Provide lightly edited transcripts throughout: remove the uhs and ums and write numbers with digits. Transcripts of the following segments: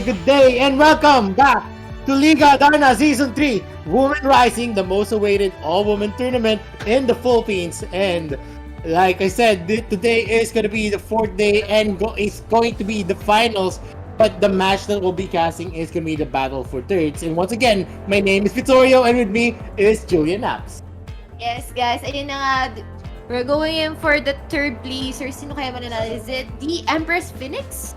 good day, and welcome back to Liga Adarna Season 3, Women Rising, the most awaited all-women tournament in the Philippines. And like I said, today is going to be the fourth day and it's going to be the finals. But the match that we'll be casting is going to be the battle for thirds. And once again, my name is Vittorio, and with me is Julia Napz. Yes, guys. Ayun na nga. We're going in for the third place. Or sino kaya mananalo? Is it the Empress Phoenix?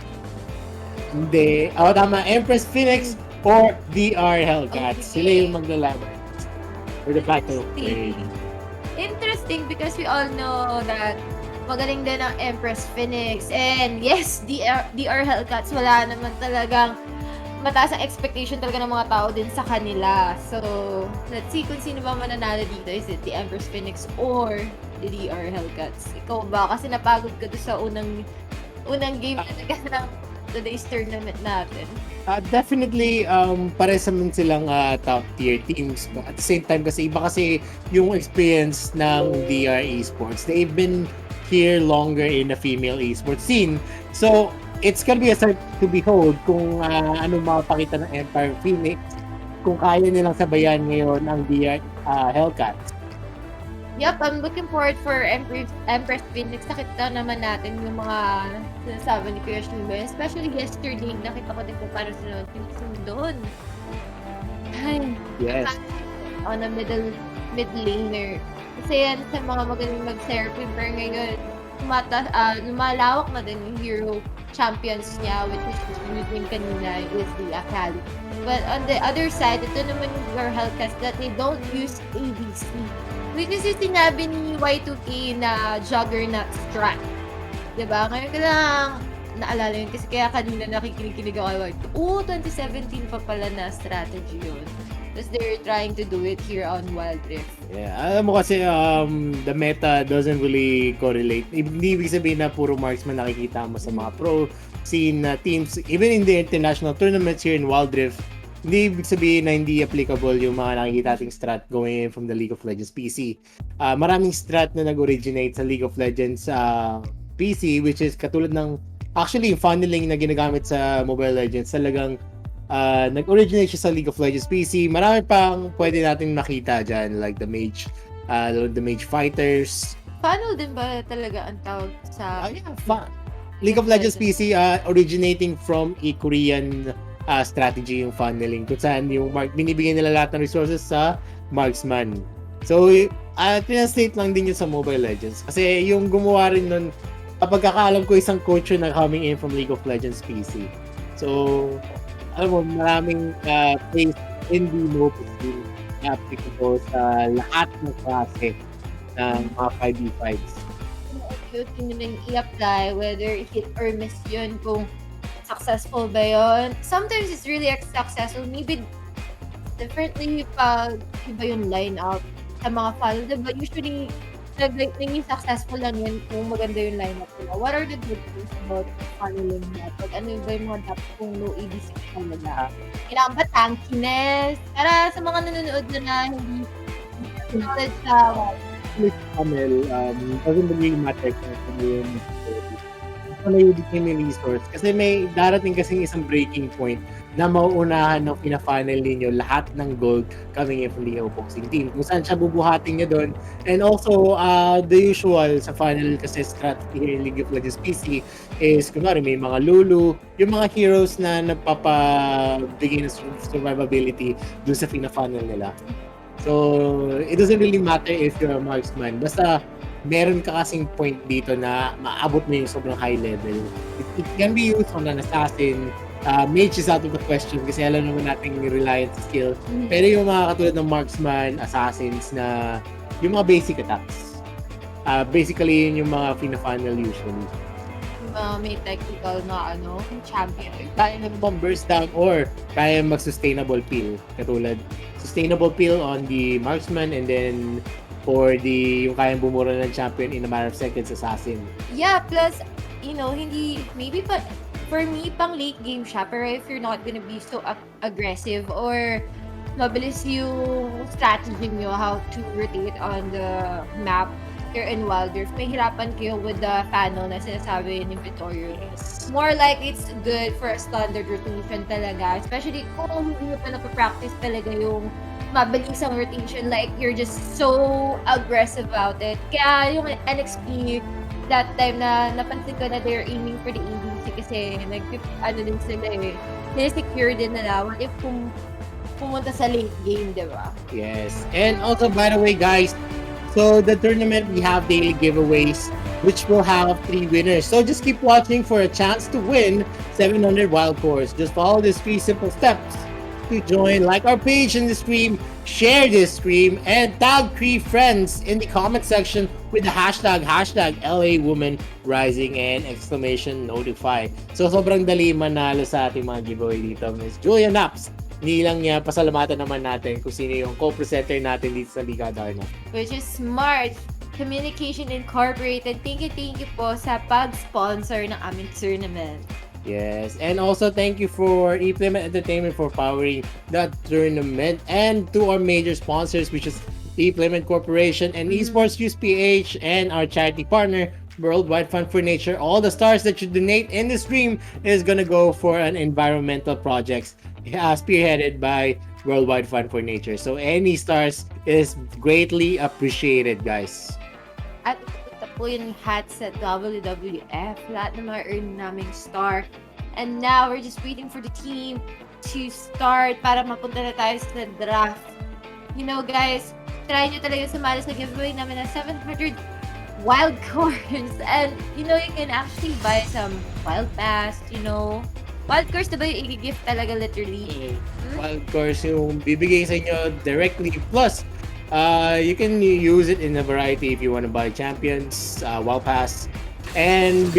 Hindi. Tama. Empress Phoenix or DR Hellcats. Okay. Sila yung maglalaban for the battle of thirds. Interesting because we all know that magaling din ang Empress Phoenix. And yes, DR Hellcats, wala naman talagang mataas ang expectation talaga ng mga tao din sa kanila. So, let's see kung sino ba mananalo dito. Is it the Empress Phoenix or the DR Hellcats? Ikaw ba? Kasi napagod ka doon sa unang game talaga ng today's tournament natin. Definitely, pares naman silang top tier teams. But at the same time, kasi iba kasi yung experience ng DR Esports. They've been here longer in the female esports scene. So, it's gonna be a sight to behold kung ano mapakita ng Empire Phoenix, kung kaya nilang sabayan ngayon ang DR Hellcats. Yep, I'm looking forward for Empress Phoenix. Nakita naman natin yung mga sinasabi ni Kuya Shimbe. Especially yesterday, nakita ko din kung paano sila nagpinising doon. Ay, Yes. on a mid laner. Kasi yan sa mga magaling mag-therapy. Pero ngayon, lumalawak na din yung hero champions niya, which is using kanina is the Akali. But on the other side, ito naman yung girl Hellcats that they don't use ABC. Which is yung sinabi ni Y2K na Juggernaut strat. Diba? Ngayon ko lang naalala yun kasi kaya kanina nakikinig ako kay Y2K. 2017 pa pala na strategy yun. Tapos they're trying to do it here on Wild Rift. Yeah, alam mo kasi the meta doesn't really correlate. Hindi ibig sabihin na puro marksman nakikita mo sa mga pro scene teams. Even in the international tournaments here in Wild Rift, hindi ibig sabihin na hindi applicable yung mga nakikita ating strat going in from the League of Legends PC. Maraming strat na nag-originate sa League of Legends PC, which is katulad ng actually yung funneling na ginagamit sa Mobile Legends. Talagang nag-originate siya sa League of Legends PC. Marami pang pwede natin makita dyan, like the mage fighters. Funnel din ba talaga ang tawag sa... League of Legends PC originating from a Korean strategy yung funneling, kung saan yung binibigyan nila lahat ng resources sa marksman. So, translate lang din yun sa Mobile Legends. Kasi yung gumawa rin nun, kapag kakaalam ko isang coach na coming in from League of Legends PC. So, alam mo, maraming place hindi mo na applicable sa lahat ng klase ng mga 5v5s. Yun yung i-apply, whether hit or miss yun, kung successful ba yun. Sometimes it's really successful. Maybe differently pag iba yung line out sa mga follow. Diba? Usually, naging successful lang yun kung maganda yung line up nila. What are the good things about following method? Ano ba yung mga dapat kung no ADC talaga? Kailangan ba tankiness? Para sa mga nanonood na hindi knowledge sa doesn't really matter kung yung ano yung became resource. Kasi may darating kasing isang breaking point na mauunahan ng pina-funnel ninyo lahat ng gold coming in from the opposing team. Kung saan siya bubuhatin niya doon. And also, the usual sa funnel kasi strategy here in League of Legends PC is, kunwari may mga Lulu, yung mga heroes na nagpapabigay ng survivability doon sa pina-funnel nila. So, it doesn't really matter if you're a marksman. Basta, meron ka kasing point dito na maabot mo yung sobrang high level. It can be used on an assassin. Mage is out of the question kasi alam naman natin yung reliant skill. Pero yung mga katulad ng marksman, assassins na yung mga basic attacks. Basically, yun yung mga fina-funnel usually. may technical na champion. Kaya mag-burst down or kaya mag-sustainable peel. Katulad, sustainable peel on the marksman and then for yung kayang bumura ng champion in a matter of seconds, assassin. Yeah, plus, hindi, maybe pa, for me, pang late game siya, pero if you're not gonna be so aggressive or mabilis yung strategy nyo how to rotate on the map, Victor and Wilder, may hirapan kayo with the Fano na sinasabi ni Vittorio. Yes. More like it's good for a standard rotation talaga. Especially kung hindi mo pa napapractice talaga yung mabilisang rotation. Like, you're just so aggressive about it. Kaya yung NXT that time na napansin ko na they're aiming for the ABC kasi din sila eh. Secure din nila. What if pumunta sa late game, di ba? Yes. And also, by the way, guys, so the tournament, we have daily giveaways, which will have 3 winners. So just keep watching for a chance to win 700 wild cores. Just follow these 3 simple steps to join. Like our page in the stream, share this stream, and tag 3 friends in the comment section with the hashtag LA Woman Rising and !notify. So sobrang dali manalo sa ating mga giveaway dito, Miss Julia Napz. Hindi lang niya, pasalamatan naman natin kung sino yung co-presenter natin dito sa Liga Adarna. Which is smart. Communication Incorporated. Thank you po sa pag-sponsor ng aming tournament. Yes, and also thank you for Implement Entertainment for powering that tournament, and to our major sponsors, which is Implement Corporation and Esports Use PH, and our charity partner, Worldwide Fund for Nature. All the stars that you donate in the stream is gonna go for an environmental projects spearheaded by Worldwide Fund for Nature. So any stars is greatly appreciated, guys. At ito po yung hats sa WWF. Lahat na ma-earn naming star. And now, we're just waiting for the team to start para mapunta na tayo sa draft. You know, guys, try nyo talaga sumali sa giveaway namin na 700 wild cards. And, you know, you can actually buy some wild pass, you know. Wild cards, diba yung i-gift talaga literally? Wild cards yung bibigay sa inyo directly. Plus, you can use it in a variety if you want to buy champions, wild pass. And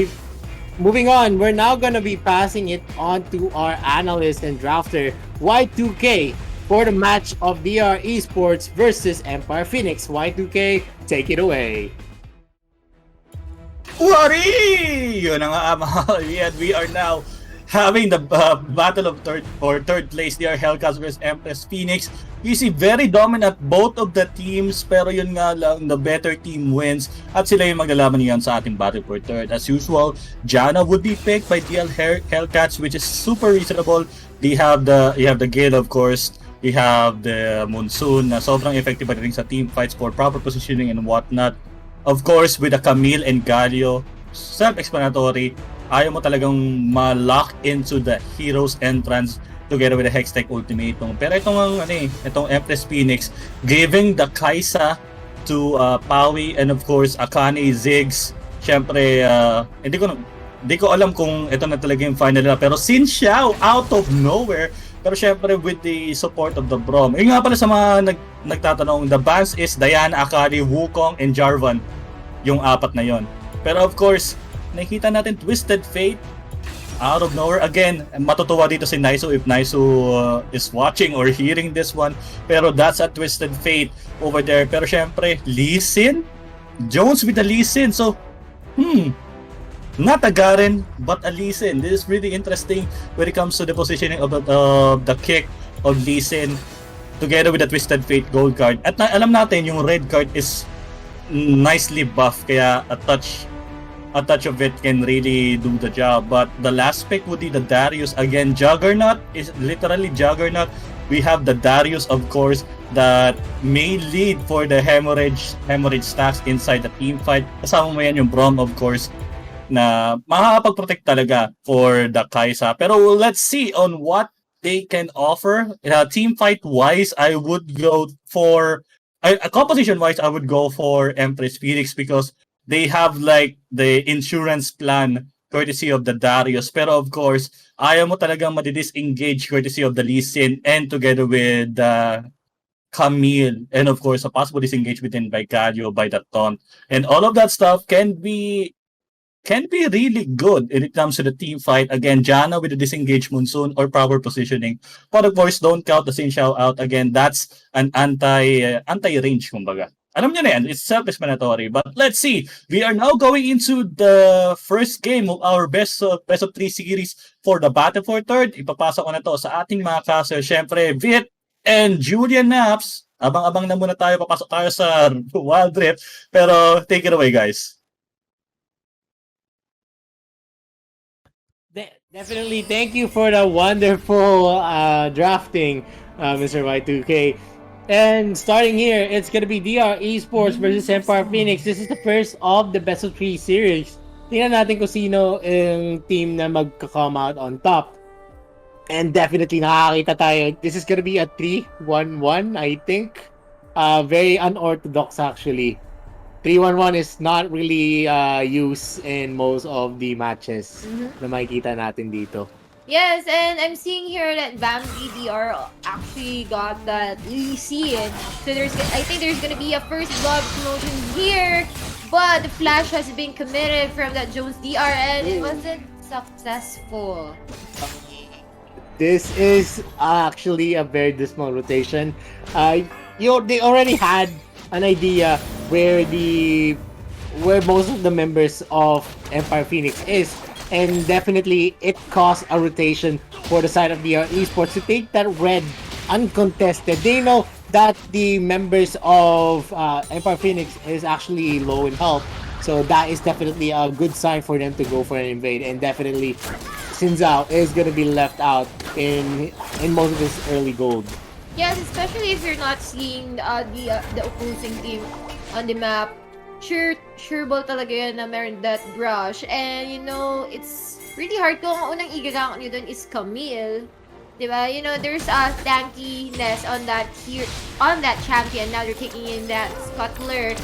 moving on, we're now gonna be passing it on to our analyst and drafter, Y2K, for the match of DR Esports versus Empire Phoenix. Y2K, take it away. Wari! Yun ang we are now having the battle of third place. They are Hellcats versus Empress Phoenix. You see, very dominant both of the teams, pero yun nga lang, the better team wins. At sila yung maglalaban yan sa ating battle for third. As usual, Janna would be picked by DL Hellcats, which is super reasonable. You have the Gale, of course. You have the Monsoon na sobrang effective pa rin sa team fights for proper positioning and whatnot. Of course, with the Camille and Galio, self-explanatory. Ayaw mo talagang ma-lock into the hero's entrance together with the Hextech Ultimatum. Pero itong Empress Phoenix, giving the Kaisa to Pawi and of course Akane, Ziggs. Syempre, hindi ko alam kung ito na talaga yung final na. Pero Xin Xiao out of nowhere. Pero syempre with the support of the Brom. Yung nga pala sa mga nagtatanong, the bans is Diana, Akane, Wukong, and Jarvan. Yung 4 na yon. Pero of course, nakita natin Twisted Fate out of nowhere. Again, matutuwa dito si Naisu if Naisu is watching or hearing this one. Pero that's a Twisted Fate over there. Pero syempre, Lee Sin? Jones with the Lee Sin. So, not a Garen, but a Lee Sin. This is really interesting when it comes to the positioning of the kick of Lee Sin together with the Twisted Fate gold card. At alam natin, yung red card is nicely buffed. Kaya a touch of it can really do the job. But the last pick would be the Darius. Again, Juggernaut is literally Juggernaut. We have the Darius, of course, that may lead for the hemorrhage stacks inside the team fight. Kasama mo yan yung Brom, of course, na makakapag-protect talaga for the Kaisa. Pero let's see on what they can offer. Team fight-wise, I would go for... composition-wise, I would go for Empress Phoenix because they have like the insurance plan courtesy of the Darius. Pero of course, ayaw mo talagang madi-disengage courtesy of the Lee Sin and together with Camille. And of course, a possible disengage within by Galio, by the Taunt. And all of that stuff can be really good when it comes to the team fight. Again, Janna with the disengage Monsoon or proper positioning. But of course, don't count the Xin Xiao out. Again, that's an anti-range, kumbaga. Alam niyo na yan, it's self-explanatory. But let's see. We are now going into the first game of our best of 3 series for the Battle for Third. Ipapasok ko na to sa ating mga caster. Siyempre, Vit and Julian Napz. Abang-abang na muna tayo, papasok tayo sa Wild Rift. Pero take it away, guys. Definitely, thank you for the wonderful drafting, Mr. Y2K. And starting here, it's gonna be DR Esports versus Empire Phoenix. This is the first of the best of 3 series. Tingnan natin kung sino yung team na magka-come out on top. And definitely nakakita tayo. This is gonna be a 3-1-1, I think. Very unorthodox actually. 3-1-1 is not really used in most of the matches na makikita natin dito. Yes, and I'm seeing here that Bambi DR actually got that Lee. So I think there's gonna be a first blood promotion here, but the flash has been committed from that Jones DR and it wasn't successful. This is actually a very dismal rotation. They already had an idea where most of the members of Empire Phoenix is, and definitely it caused a rotation for the side of the esports to take that red uncontested. They know that the members of Empire Phoenix is actually low in health, so that is definitely a good sign for them to go for an invade, and definitely Sinzao is gonna be left out in most of his early gold. Yes, especially if you're not seeing the opposing team on the map. Sure ball talaga yan na meron that brush. And you know, it's really hard kung ang unang igagamit nyo dun is Camille. Diba? You know, there's a tankiness on that champion. Now they're taking in that Scuttler.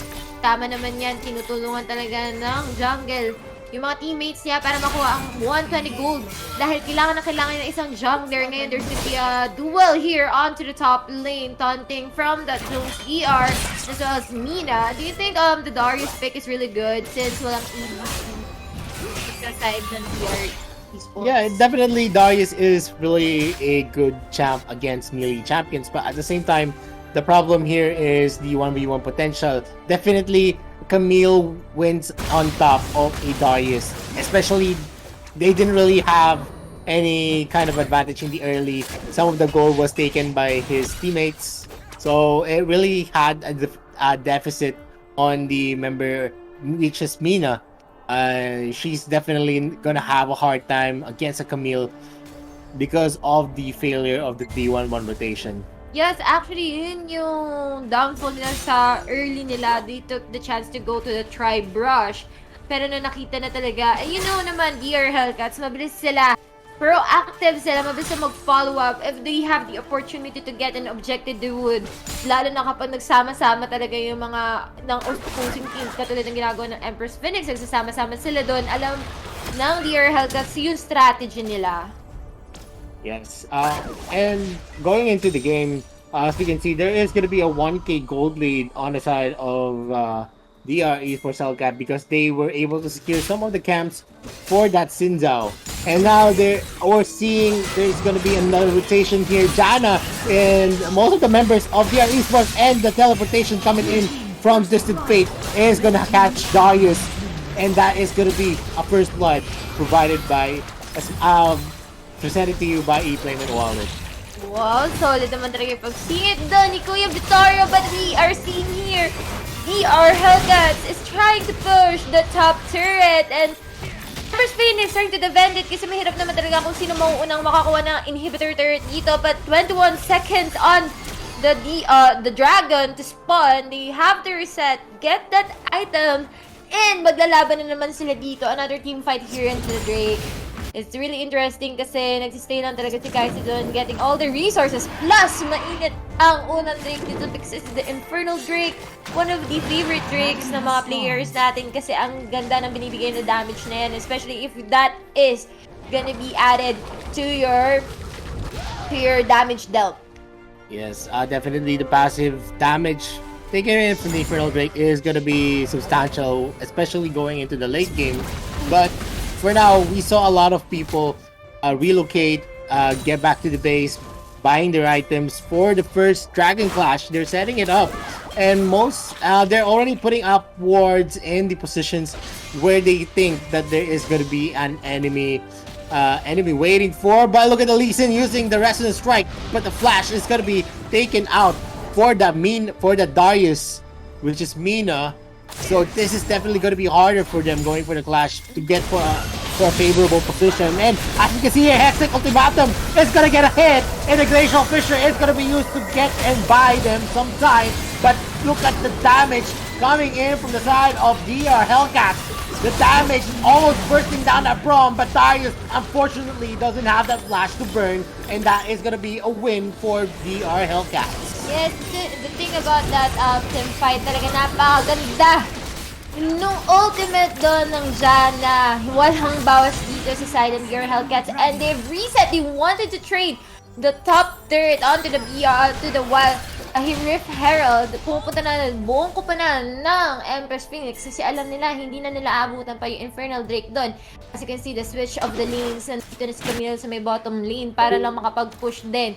Tama naman yan, tinutulungan talaga ng jungle yung mga teammates niya para makuha ang 120 gold. Dahil kailangan ng isang jungler. Ngayon, there's gonna be a duel here onto the top lane. Taunting from that Jones DR as well as Mina. Do you think the Darius pick is really good since walang EDC aside ng DR Esports? Yeah, definitely Darius is really a good champ against melee champions. But at the same time, the problem here is the 1v1 potential. Definitely, Camille wins on top of a Darius. Especially, they didn't really have any kind of advantage in the early. Some of the goal was taken by his teammates. So, it really had a deficit on the member, which is Mina. She's definitely gonna have a hard time against a Camille because of the failure of the 3-1-1 rotation. Yes, actually, yun yung downfall nila sa early nila. They took the chance to go to the tri-brush. Pero na nakita na talaga, you know naman, dear Hellcats, mabilis sila. Proactive sila, mabilis na mag-follow up. If they have the opportunity to get an objective, they would. Lalo na kapag nagsama-sama talaga yung mga ng opposing teams, katulad ng ginagawa ng Empress Phoenix, nagsasama-sama sila doon. Alam ng dear Hellcats yung strategy nila. Yes, and going into the game, as we can see, there is going to be a 1k gold lead on the side of DR Esports Hellcat because they were able to secure some of the camps for that Sinzao. And now we're seeing there's going to be another rotation here. Jana and most of the members of DR Esports and the teleportation coming in from Distant Fate is going to catch Darius. And that is going to be a first blood provided by presented to you by ePlayment Wallet. Wow, solid naman talaga yung pag-singit doon ni Kuya Vittorio, but we are seeing here DR Hellcats is trying to push the top turret and Empress Phoenix trying to defend it kasi mahirap naman talaga kung sino mauunang makakuha ng inhibitor turret dito, but 21 seconds on the dragon to spawn. They have to reset, get that item, and maglalaban na naman sila dito. Another team fight here into the Drake. It's really interesting kasi nagsistay lang talaga si Kaisi doon, getting all the resources. Plus, mainit ang unang Drake dito because it's the Infernal Drake. One of the favorite Drakes ng mga players natin kasi ang ganda ng binibigay na damage na yan. Especially if that is gonna be added to your damage dealt. Yes, definitely the passive damage taken in from the Infernal Drake is gonna be substantial, especially going into the late game. But for now, we saw a lot of people relocate, get back to the base, buying their items for the first Dragon Clash. They're setting it up, and they're already putting up wards in the positions where they think that there is going to be an enemy waiting for. But look at the Lee Sin using the Resonance Strike, but the Flash is going to be taken out for the Darius, which is Mina. So this is definitely going to be harder for them going for the clash to get for a favorable position. And as you can see here, Hextech Ultimatum is going to get a hit, and the Glacial Fissure is going to be used to get and buy them some time. But look at the damage coming in from the side of DR Hellcats. The damage almost bursting down that Brom, but Darius unfortunately doesn't have that flash to burn, and that is going to be a win for DR Hellcats. Yes, the thing about that team fight talaga napakaganda. Nung ultimate doon ng Janna, walang bawas dito sa side of your Hellcats, and they've reset. They wanted to trade the top third onto the BR, to the wild Rift Herald. Pumupunta na, buong ko pa na ng Empress Phoenix kasi alam nila, hindi na nila abutan pa yung Infernal Drake doon. As you can see, the switch of the lanes, nandito na si Camille sa may bottom lane para lang makapag-push din.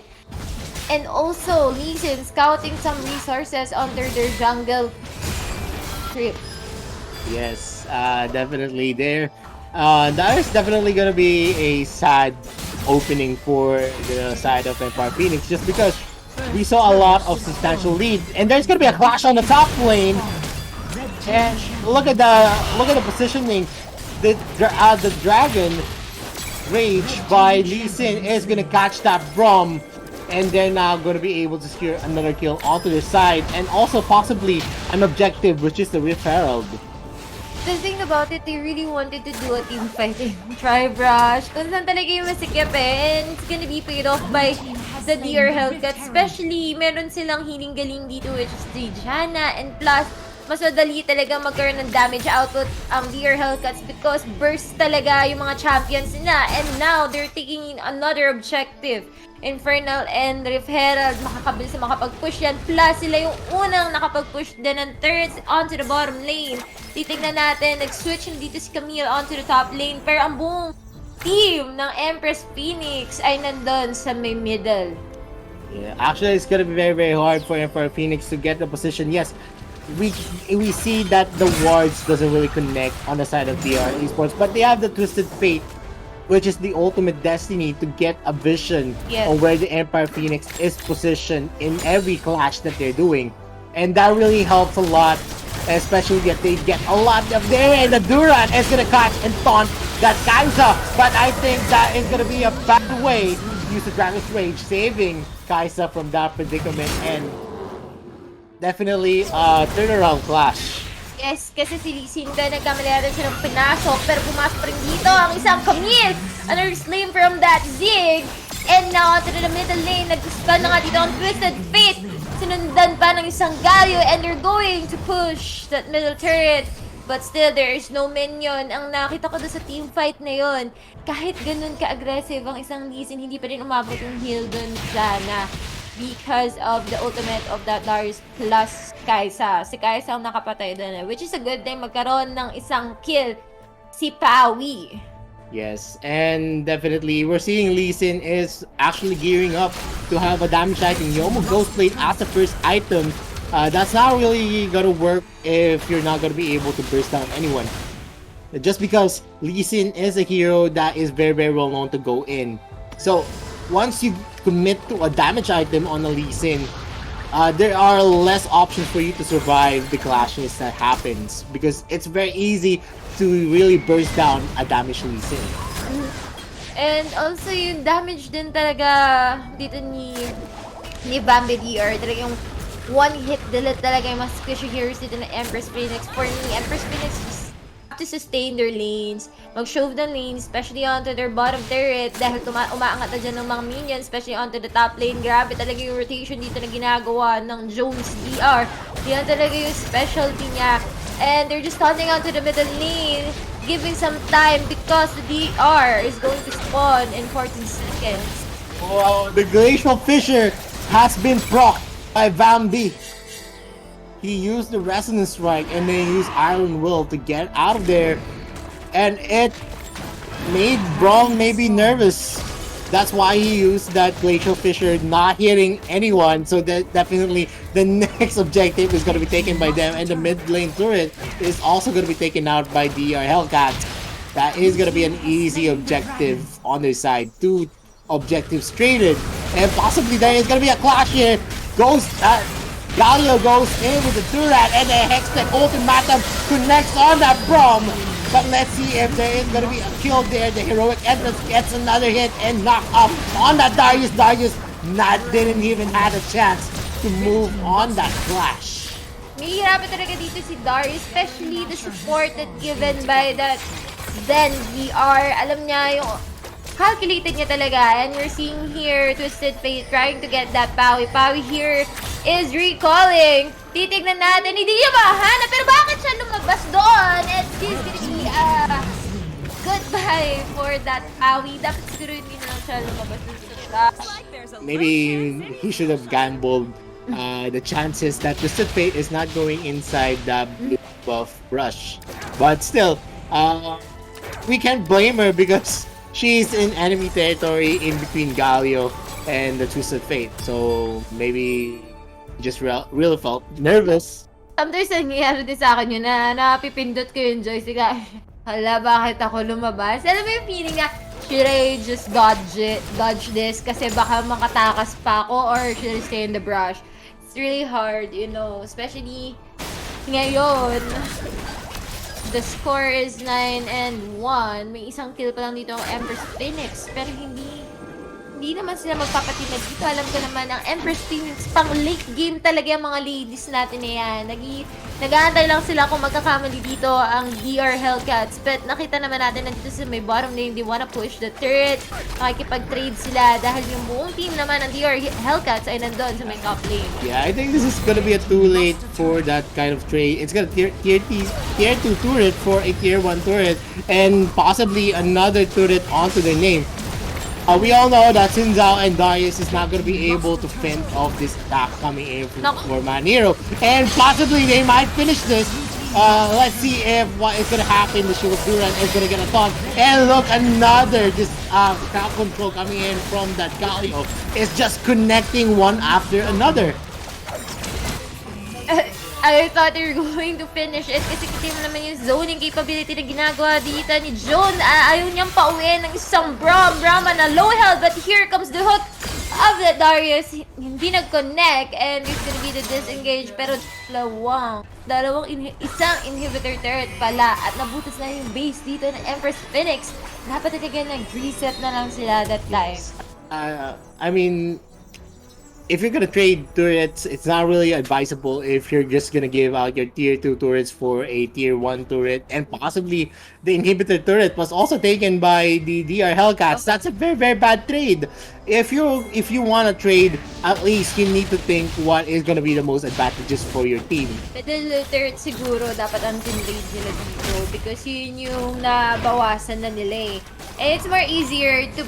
And also, Lee Sin scouting some resources under their jungle trip. Yes, definitely there. That is definitely gonna be a sad opening for the side of Empire Phoenix, just because we saw a lot of substantial lead, and there's gonna be a clash on the top lane. And look at the positioning. The Dragon Rage by Lee Sin is gonna catch that Brom, and they're now going to be able to secure another kill onto their side, and also possibly an objective, which is the Rift Herald. The thing about it, they really wanted to do a team fighting. Tri-brush, kung saan talaga yung masikip and it's gonna be paid off by the DR Hellcats. Especially, meron silang healing galing dito, which is the Janna, and plus, mas madali talaga magkaroon ng damage output ang DR Hellcats because burst talaga yung mga champions nila, and now they're taking another objective. Infernal and Rift Herald, makakabilis na makapag-push yan. Plus, sila yung unang nakapag-push din ng turrets onto the bottom lane. Titignan natin, nag-switch na dito si Camille onto the top lane. Pero ang buong team ng Empress Phoenix ay nandun sa may middle. Yeah, actually, it's gonna be very, very hard for Empire Phoenix to get the position. Yes, we see that the wards doesn't really connect on the side of DR Esports, but they have the Twisted Fate, which is the ultimate destiny to get a vision on where the Empire Phoenix is positioned in every clash that they're doing. And that really helps a lot, especially that they get a lot of there, and the Duran is gonna catch and taunt that Kaisa. But I think that is gonna be a bad way to use the Dragon's Rage, saving Kaisa from that predicament, and definitely a turnaround clash. Yes, kasi si Lee Sin ka, nagkamali natin siya ng pinasok, pero pumasok pa rin dito ang isang Camille! Another slame from that Zig! And now, onto the middle lane, nag-spell na nga dito ang Twisted Fate! Sinundan pa ng isang Galio, and they're going to push that middle turret. But still, there is no minion. Ang nakita ko doon sa team fight na yon, kahit ganun ka-aggressive ang isang Lee Sin, hindi pa rin umabot yung heal doon sana. Because of the ultimate of that Darius plus Kaisa. Si Kaisa ang nakapatay doon, which is a good thing. Magkaroon ng isang kill si Pawi. Yes, and definitely we're seeing Lee Sin is actually gearing up to have a damage item. Yomo Ghostblade as the first item. That's not really gonna work if you're not gonna be able to burst down anyone. Just because Lee Sin is a hero that is very, very well known to go in. So once you commit to a damage item on a Lee Sin, there are less options for you to survive the clashes that happens, because it's very easy to really burst down a damaged Lee Sin. And also yung damage din talaga dito ni Bambi DR, talaga yung one hit delete talaga yung mas squishy heroes dito na Empress Phoenix. For me, Empress Phoenix to sustain their lanes, mag-shove the lanes, especially onto their bottom turret, dahil umaangat na dyan ng mga minions, especially onto the top lane. Grabe talaga yung rotation dito na ginagawa ng Jones DR. Yan talaga yung specialty niya. And they're just taunting onto the middle lane, giving some time because the DR is going to spawn in 14 seconds. Wow, the Glacial Fissure has been procced by Bambi. He used the Resonance Strike and then used Iron Will to get out of there. And it made Braum maybe nervous. That's why he used that Glacial Fissure, not hitting anyone. So that definitely the next objective is going to be taken by them. And the mid lane turret is also going to be taken out by the Hellcats. That is going to be an easy objective on their side. 2 objectives traded. And possibly there is going to be a clash here. Galio goes in with the turret and the Hextech ultimatum connects on that Brom. But let's see if there is going to be a kill there. The heroic Empress gets another hit and knock up on that Darius. Darius didn't even have a chance to move on that flash. Mahihirapan talaga dito si Darius, especially the support that given by that Zen VR. Alam niya yung calculated niya talaga. And you're seeing here Twisted Fate trying to get that Pawi. Pawi here is recalling. Titignan natin, hindi niya mahanap. Pero bakit siya lumabas doon? And this is gonna be goodbye for that Pawi. Dapat siguro hindi na lang siya lumabas doon sa Maybe he should have gambled the chances that Twisted Fate is not going inside the blue buff rush. But still, we can't blame her because she's in enemy territory in between Galio and the Twisted Fate. So maybe just really felt nervous. Sometimes nangyayari din sa akin yun na napipindot ko yung joystick. Hala, bakit ako lumabas? Alam mo yung feeling na, should I just dodge this kasi baka makatakas pa ako, or should I stay in the brush? It's really hard, you know, especially ngayon. The score is 9-1. May isang kill pa lang dito ang Empress Phoenix, pero hindi naman sila magpapatinag dito. Alam ko naman, ang Empress Phoenix, pang late game talaga yung mga ladies natin na yan. Nag-aantay lang sila kung magkakamali dito ang DR Hellcats. But nakita naman natin na dito sa may bottom lane, they wanna push the turret. Makikipag-trade sila dahil yung buong team naman ng DR Hellcats ay nandun sa may top lane. Yeah, I think this is gonna be a too late for that kind of trade. It's gonna tier 2 turret for a tier 1 turret and possibly another turret onto their name. We all know that Xin Zhao and Darius is not going to be able to fend off this attack coming in from Man Hero. And possibly they might finish this. Let's see if what is going to happen. The Shield Duran is going to get a taunt. And look, another crowd control coming in from that Galio. It's just connecting one after another. I thought they were going to finish it kasi kita mo naman yung zoning capability na ginagawa dito ni John. Ayaw niyang pauwiin ng isang Brahma na low health, but here comes the hook of the Darius. Hindi nag-connect and it's gonna be the disengage, pero isang inhibitor turret pala at nabutas na yung base dito ng Empress Phoenix. Dapat talaga nag-reset na lang sila that time. I mean, if you're gonna trade turrets, it's not really advisable if you're just gonna give out your tier 2 turrets for a tier 1 turret, and possibly the inhibitor turret was also taken by the DR Hellcats. That's a very, very bad trade. If you wanna trade, at least you need to think what is gonna be the most advantageous for your team. Middle turret siguro dapat ang tinrade nila dito because yun yung nabawasan na nila eh. And it's more easier to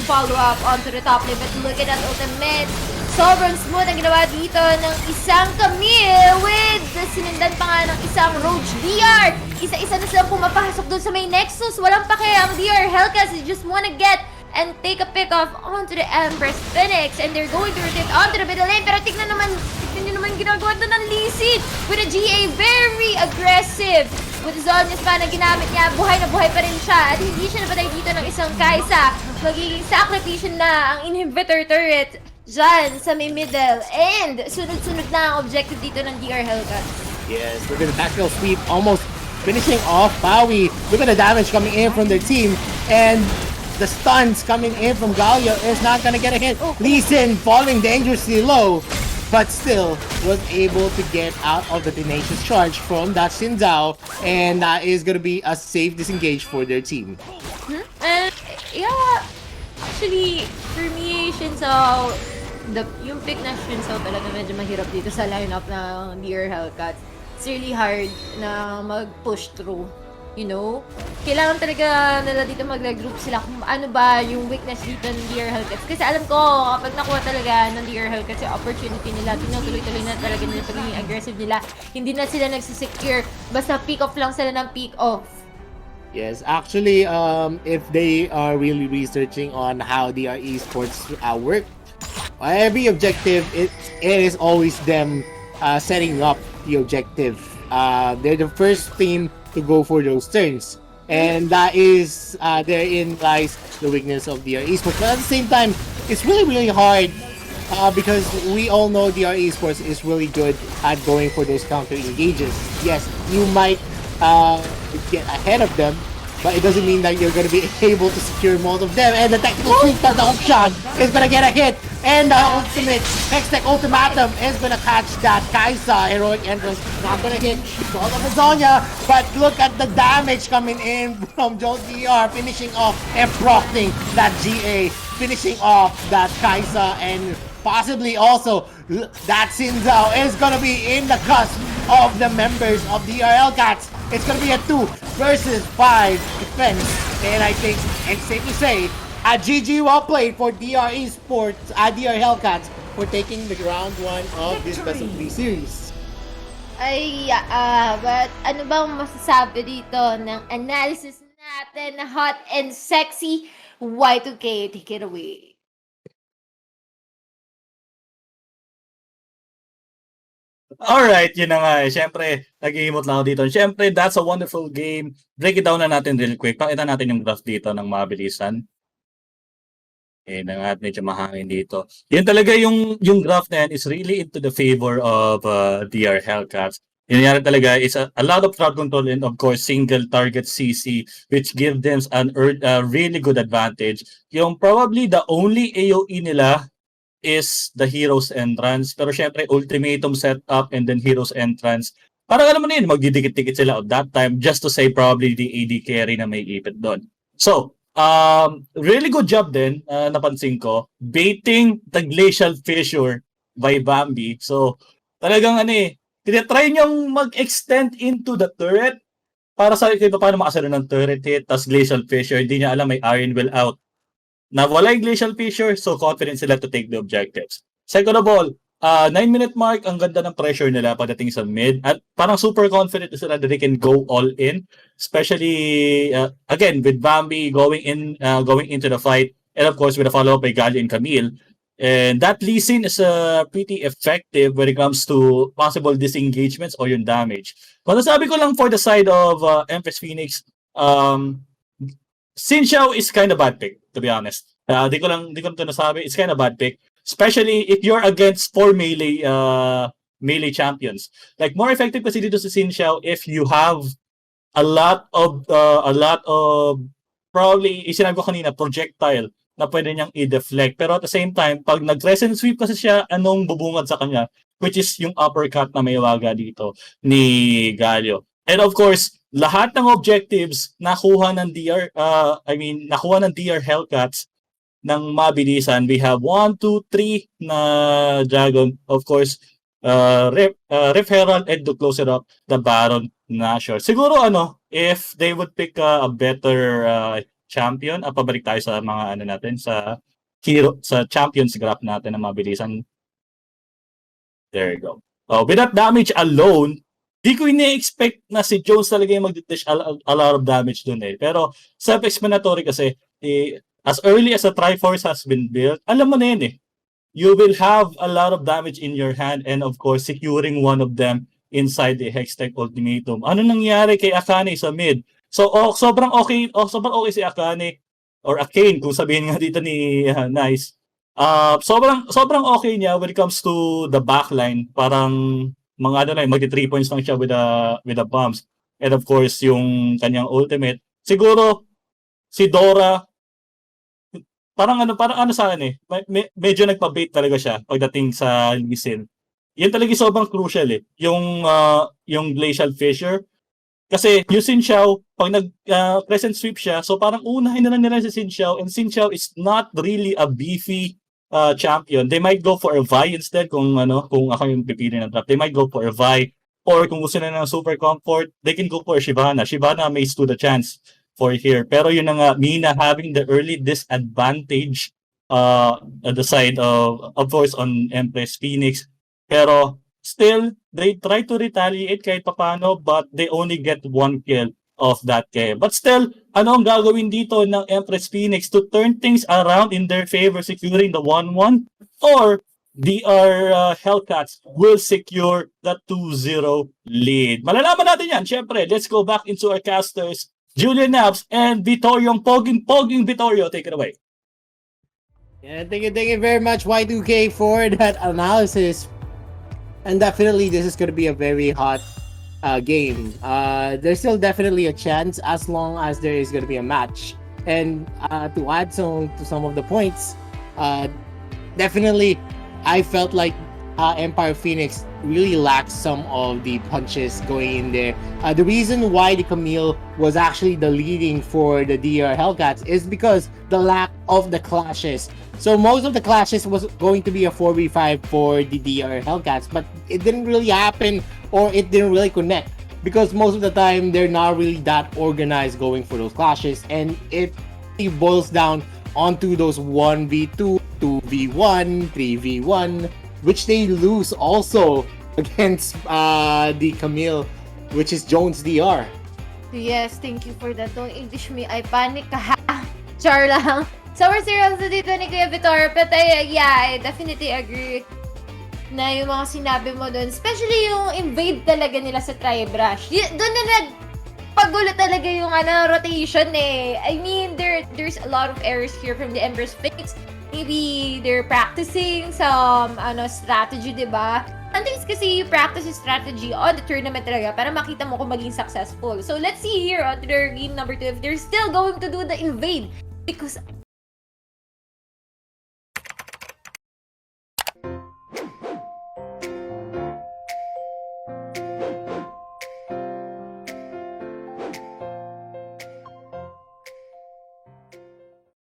follow up onto the top lane, but look at that ultimate. Sobrang smooth ang ginawa dito ng isang Camille with sinundan pa nga ng isang Roach DR. Isa-isa na silang pumapasok doon sa may Nexus. Walang pake ang DR Hellcats. They just wanna get and take a pick off onto the Empress Phoenix, and they're going to rotate onto the middle lane. Pero tignan nyo naman ginagawa doon ng Lee Sin with a GA, very aggressive. With Zonia's pa na ginamit niya, buhay na buhay pa rin siya. At hindi siya napatay dito ng isang Kaisa. Magiging sacrifice na ang inhibitor turret dyan sa may middle. And sunod-sunod na ang objective dito ng DR Hellcats. Yes, look at the tactical sweep almost finishing off Pawi. Look at the damage coming in from their team. And the stuns coming in from Galio is not gonna get a hit. Lee Sin falling dangerously low, but still was able to get out of the tenacious charge from that Xin Zhao, and that is gonna be a safe disengage for their team. Yeah, actually, for me, Xin Zhao, yung pick na Xin Zhao talaga medyo mahirap dito sa lineup ng DR Hellcats. It's really hard na mag-push through. You know, kailangan talaga nila dito mag-group sila kung ano ba yung weakness dito ng DR Hellcats. Kasi alam ko, kapag nakuha talaga ng DR Hellcats yung opportunity nila, tinutuloy-tuloy na talaga nila pagiging aggressive nila. Hindi na sila nagsisecure, basta pick off lang sila ng pick off. Yes, actually, if they are really researching on how DR esports work, every objective, it is always them setting up the objective. They're the first team to go for those turns, and that is therein lies the weakness of the esports. But at the same time, it's really hard because we all know DR Esports is really good at going for those counter engages. Yes, you might get ahead of them, but it doesn't mean that you're going to be able to secure most of them. And the technical sweep of the hook shot is going to get a hit. And the ultimate Hextech Ultimatum is going to catch that Kaisa. Heroic Entrance not going to hit all of Mazonia. But look at the damage coming in from Joe DR, finishing off and proccing that GA, finishing off that Kaisa, and possibly also that Sinzao is going to be in the cusp of the members of the Hellcats. It's going to be a 2 versus 5 defense. And I think it's safe to say, a GG well played for DR Esports, DR Hellcats, for taking the round 1 of this best of 3 series. Ay, but ano bang masasabi dito ng analysis natin na hot and sexy? Y2K, take it away. Alright, yun na nga eh. Siyempre, nag-iimot lang ako dito. Siyempre, that's a wonderful game. Break it down na natin real quick. Pakita natin yung graph dito ng mabilisan. Eh, na nga, medyo mahangin dito. Yan talaga yung graph na yan is really into the favor of DR Hellcats. Yung nangyari talaga is a lot of crowd control and of course single target CC which give them a really good advantage. Yung probably the only AoE nila is the Heroes Entrance. Pero syempre, Ultimatum setup and then Heroes Entrance. Parang alam mo na yun, magdidikit-dikit sila at that time just to say probably the AD carry na may ipit doon. So, really good job din, napansin ko, baiting the Glacial Fissure by Bambi. So, talagang tinatry niyang mag-extend into the turret para sa iba paano makasalo ng turret hit, tas Glacial Fissure, hindi niya alam may Iron Will out. Nawala yung Glacial Fissure, so confident sila to take the objectives. Second of all, 9-minute mark, ang ganda ng pressure nila pagdating sa mid. At parang super confident sila that they can go all in. Especially, again, with Bambi going into the fight. And of course, with a follow-up by Galio and Camille. And that Lee Sin is pretty effective when it comes to possible disengagements or yung damage. Masasabi ko lang for the side of Empress Phoenix, Xin Xiao is kind of bad pick, to be honest. Di ko lang ito nasabi. It's kind of bad pick. Especially if you're against 4 melee champions. Like, more effective kasi dito sa Xin Xiao if you have a lot of probably, sinabi ko kanina, projectile na pwede niyang i-deflect. Pero at the same time, pag nag-crescent sweep kasi siya, anong bubungad sa kanya? Which is yung uppercut na may waga dito ni Galio. And of course, lahat ng objectives nakuha ng DR Hellcats ng mabilisan. We have 1, 2, 3 na Dragon. Of course, Rift Herald and to close it up, the Baron Nashor. Siguro if they would pick a better champion, pabalik tayo sa mga natin sa champions graph natin na mabilisan. There you go. With that damage alone, di ko ini-expect na si Jones talaga yung mag-dish a lot of damage dun eh. Pero self-explanatory kasi, as early as a Triforce has been built, alam mo na yun eh. You will have a lot of damage in your hand and of course, securing one of them inside the Hextech Ultimatum. Ano nangyari kay Akane sa mid? So, sobrang okay si Akane or Akane kung sabihin nga dito ni Nice. Sobrang okay niya when it comes to the backline. Parang magti 3 points lang siya with the bombs. And of course, yung kanyang ultimate. Siguro si Dora parang sa akin eh. Medyo nagpa-bait talaga siya pagdating sa Lee Sin. Yan talaga sobrang crucial eh. Yung Glacial Fissure. Kasi yung Xin Xiao, pag nag-crescent sweep siya, so parang unahin na lang nila si Xin Xiao, and Xin Xiao is not really a beefy champion. They might go for a Vi instead kung ako yung pipili ng draft. They might go for a Vi, or kung gusto na ng super comfort, they can go for Shyvana. Shyvana may stood a chance for here. Pero yun na nga, Mina having the early disadvantage at the side of course, on Empress Phoenix. Pero still, they try to retaliate kahit papano, but they only get 1 kill of that game. But still, ano ang gagawin dito ng Empress Phoenix to turn things around in their favor, securing the 1-1? Or DR Hellcats will secure the 2-0 lead? Malalaman natin yan. Siyempre, let's go back into our casters. Julian Napz and Vittorio, poging Vittorio. Take it away. Yeah, thank you very much, Y2K, for that analysis. And definitely, this is going to be a very hot game. There's still definitely a chance as long as there is going to be a match. And to add to some of the points, uh, definitely, I felt like Empire Phoenix really lacked some of the punches going in there. The reason why the Camille was actually the leading for the DR Hellcats is because the lack of the clashes. So most of the clashes was going to be a 4v5 for the DR Hellcats, but it didn't really happen, or it didn't really connect, because most of the time they're not really that organized going for those clashes, and it boils down onto those 1v2, 2v1, 3v1, which they lose also against the Camille, which is Jones DR. Yes, thank you for that. Don't English me. I panic ka ha. Char lang. Sobrang seryoso dito ni Kuya Vittorio. But I definitely agree na yung mga sinabi mo doon. Especially yung invade talaga nila sa Tri-Brush. Doon na nagpagulo talaga yung rotation eh. I mean, there's a lot of errors here from the Empress picks. Maybe they're practicing some strategy, diba? Sometimes kasi you practice yung strategy on the tournament talaga para makita mo kung maging successful. So let's see here on their game number 2 if they're still going to do the invade. Because